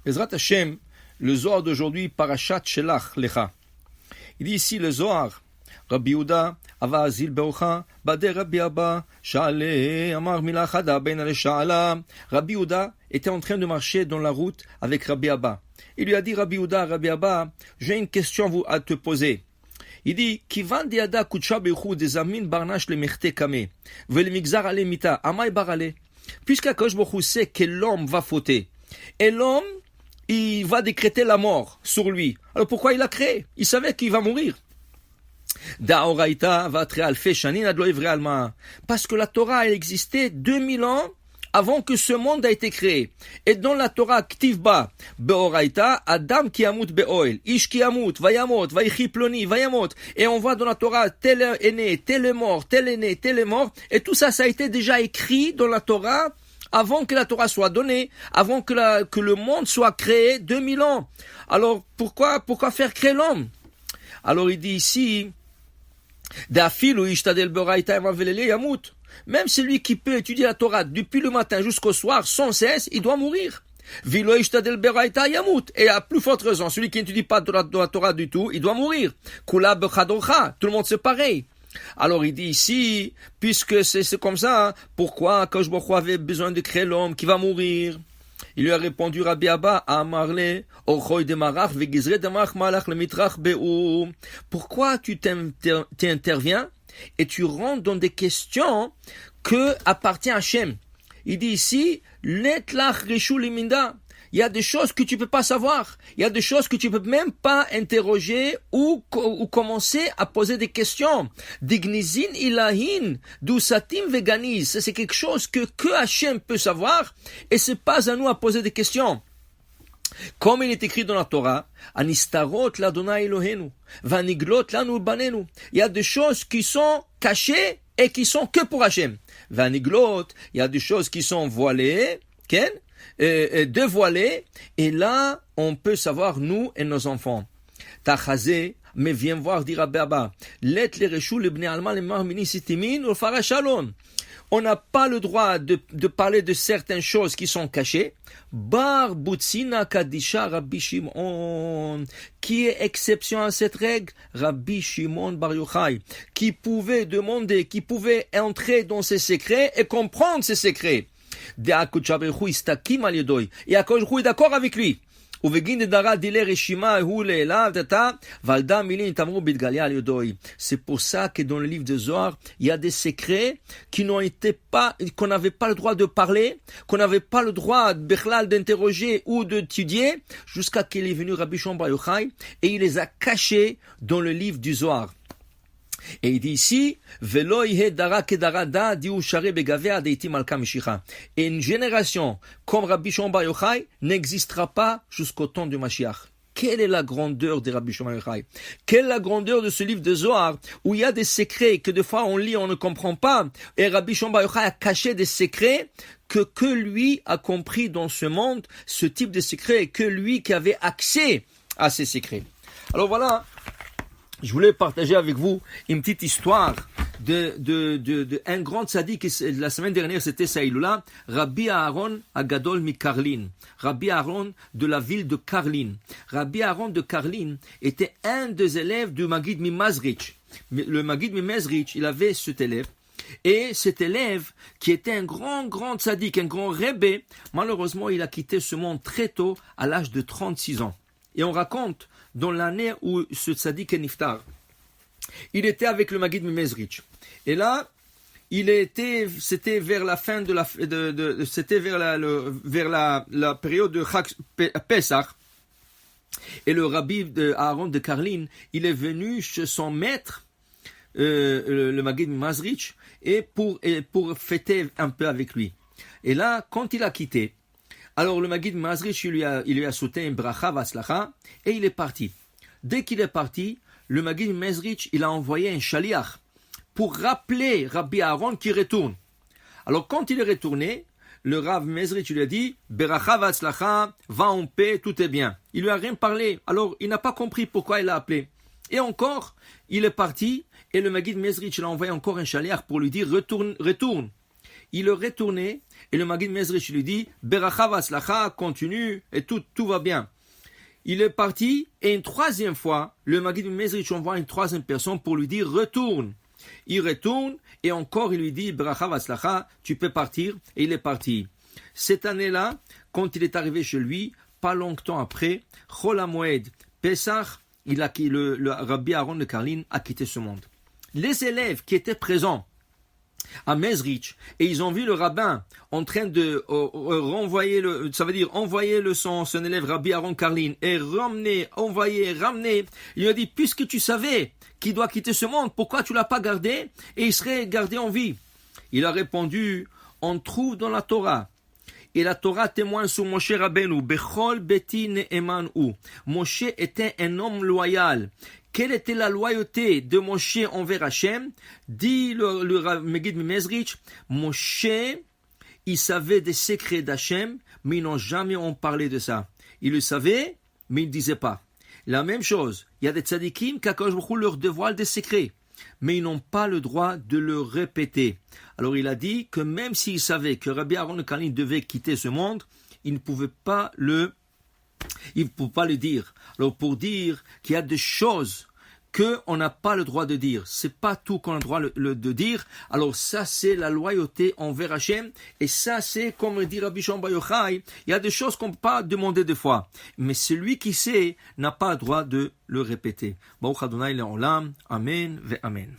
Bezrat Hashem, le Zohar d'aujourd'hui, Parashat Shelach Lecha. Il dit ici le Zohar, Rabbi Yehuda, Ava Azil Beocha, Bade Rabbi Abba, Sha'ale, Amar Milachada, Ben Ale Sha'ala. Rabbi Yehuda était en train de marcher dans la route avec Rabbi Abba. Il lui a dit, Rabbi Yehuda, Rabbi Abba, j'ai une question à te poser. Il dit, Kivan diada kutsha beichu des amin barnash le mechte kame, vel migzar ale mita, amay barale. Puisqu'Akadosh Baruch Hu sait que l'homme va fauter, et l'homme, il va décréter la mort sur lui. Alors pourquoi il l'a créé? Il savait qu'il va mourir. Parce que la Torah, elle existait 2000 ans avant que ce monde a été créé. Et dans la Torah, Ktivba, Beoraita, Adam ki yamut be'oel, Ish ki yamut, vayamot, vaychi ploni, vayamot. Et on voit dans la Torah, tel est né, tel est mort, tel est né, tel est mort. Et tout ça, ça a été déjà écrit dans la Torah avant que la Torah soit donnée, avant que le monde soit créé, 2000 ans. Alors, pourquoi faire créer l'homme? Alors, il dit ici, même celui qui peut étudier la Torah depuis le matin jusqu'au soir, sans cesse, il doit mourir. Et à plus forte raison, celui qui n'étudie pas de la Torah du tout, il doit mourir. Tout le monde c'est pareil. Alors il dit ici, puisque c'est comme ça, pourquoi Akadosh Baruch Hu avait besoin de créer l'homme qui va mourir? Il lui a répondu, Rabbi Abba, Amarle, Orchoy de Marach, Vegizre de Marach Malach le Mitrach Be'u. Pourquoi tu interviens et tu rentres dans des questions que appartient à Hachem? Il dit ici, Letlach Rishu Liminda. Il y a des choses que tu peux pas savoir. Il y a des choses que tu peux même pas interroger ou commencer à poser des questions. Dignizin ilahin, dousatim veganis. C'est quelque chose que Hachem peut savoir et c'est pas à nous à poser des questions. Comme il est écrit dans la Torah, Anistarot l'Adonai Elohenu, Vaniglot lanu banenu. Il y a des choses qui sont cachées et qui sont que pour Hachem. Vaniglot, il y a des choses qui sont voilées, ken? Dévoilé, et là, on peut savoir nous et nos enfants. Tachazé, mais viens voir, dit Rabbi Abba, let les rechou le bnei alma le marmini sitimin ou farachalon. On n'a pas le droit de parler de certaines choses qui sont cachées. Bar butsina kadisha Rabbi Shimon, qui est exception à cette règle, Rabbi Shimon Bar Yochai, qui pouvait demander, qui pouvait entrer dans ses secrets et comprendre ses secrets. Et Akadosh Baruch Hu est d'accord avec lui. C'est pour ça que dans le livre de Zohar, il y a des secrets qu'on n'avait pas le droit de parler, qu'on n'avait pas le droit d'interroger ou d'étudier, jusqu'à qu'il est venu Rabbi Shimon Bar Yochai et il les a cachés dans le livre du Zohar. Et il dit ici, et une génération comme Rabbi Shimon Bar Yochai n'existera pas jusqu'au temps du Mashiach. Quelle est la grandeur de Rabbi Shimon Bar Yochai? Quelle est la grandeur de ce livre de Zohar où il y a des secrets que des fois on lit, on ne comprend pas, et Rabbi Shimon Bar Yochai a caché des secrets que lui a compris dans ce monde, ce type de secrets, et que lui qui avait accès à ces secrets. Alors voilà. Je voulais partager avec vous une petite histoire de un grand tzaddik. La semaine dernière, c'était Saïloula, Rabbi Aaron Agadol mi Karlin. Rabbi Aaron de la ville de Karlin. Rabbi Aaron de Karlin était un des élèves du Maggid Mimezrich. Le Maggid Mimezrich, il avait cet élève. Et cet élève, qui était un grand tzaddik, un grand rebbe, malheureusement, il a quitté ce monde très tôt, à l'âge de 36 ans. Et on raconte, dans l'année où ce tzaddik est niftar, il était avec le Maggid Mimezrich. Et là, c'était vers la fin c'était vers la période de Pesach. Et le rabbi Aaron de Karlin, il est venu chez son maître, le Maggid Mimezrich, et pour fêter un peu avec lui. Et là, quand il a quitté, alors le Maggid Mimezrich, il lui a sauté un bracha vaslacha et il est parti. Dès qu'il est parti, le Maggid Mimezrich, il a envoyé un shaliach pour rappeler Rabbi Aaron qui retourne. Alors quand il est retourné, le Rav Mimezrich lui a dit bracha vaslacha, va en paix, tout est bien. Il lui a rien parlé. Alors il n'a pas compris pourquoi il l'a appelé. Et encore, il est parti et le Maggid Mimezrich l'a envoyé encore un shaliach pour lui dire retourne. il est retourné et le Maggid Mezrich lui dit Beracha v'atzlacha, continue et tout va bien. Il est parti et une troisième fois, le Maggid Mezrich envoie une troisième personne pour lui dire retourne. Il retourne et encore il lui dit Beracha v'atzlacha, tu peux partir, et il est parti. Cette année-là, quand il est arrivé chez lui, pas longtemps après, Chol HaMoed, Pesach, le Rabbi Aaron de Karlin a quitté ce monde. Les élèves qui étaient présents à Mezrich et ils ont vu le rabbin en train de renvoyer envoyer son élève Rabbi Aaron Karlin et ramener. Il a dit puisque tu savais qu'il doit quitter ce monde, pourquoi tu l'as pas gardé et il serait gardé en vie? Il a répondu on trouve dans la Torah. Et la Torah témoigne sur Moshe Rabbeinu. Bechol beti ne'eman hu. Moshe était un homme loyal. Quelle était la loyauté de Moshe envers Hachem? Dit le Maggid Mezrich, Moshe, il savait des secrets d'Hachem, mais ils n'ont jamais en parlé de ça. Il le savait, mais il ne disait pas. La même chose, il y a des tzadikim qu'Akadosh Baruch Hu leur dévoile des secrets, mais ils n'ont pas le droit de le répéter. Alors il a dit que même s'il savait que Rabbi Aaron Karlin devait quitter ce monde, il ne pouvait pas le dire. Alors pour dire qu'il y a des choses qu'on n'a pas le droit de dire, c'est pas tout qu'on a le droit de dire, alors ça c'est la loyauté envers Hachem, et ça c'est comme dit Rabbi Shimon Bar Yochai, il y a des choses qu'on ne peut pas demander deux fois, mais celui qui sait n'a pas le droit de le répéter. Baruch Adonai le'olam, Amen ve Amen.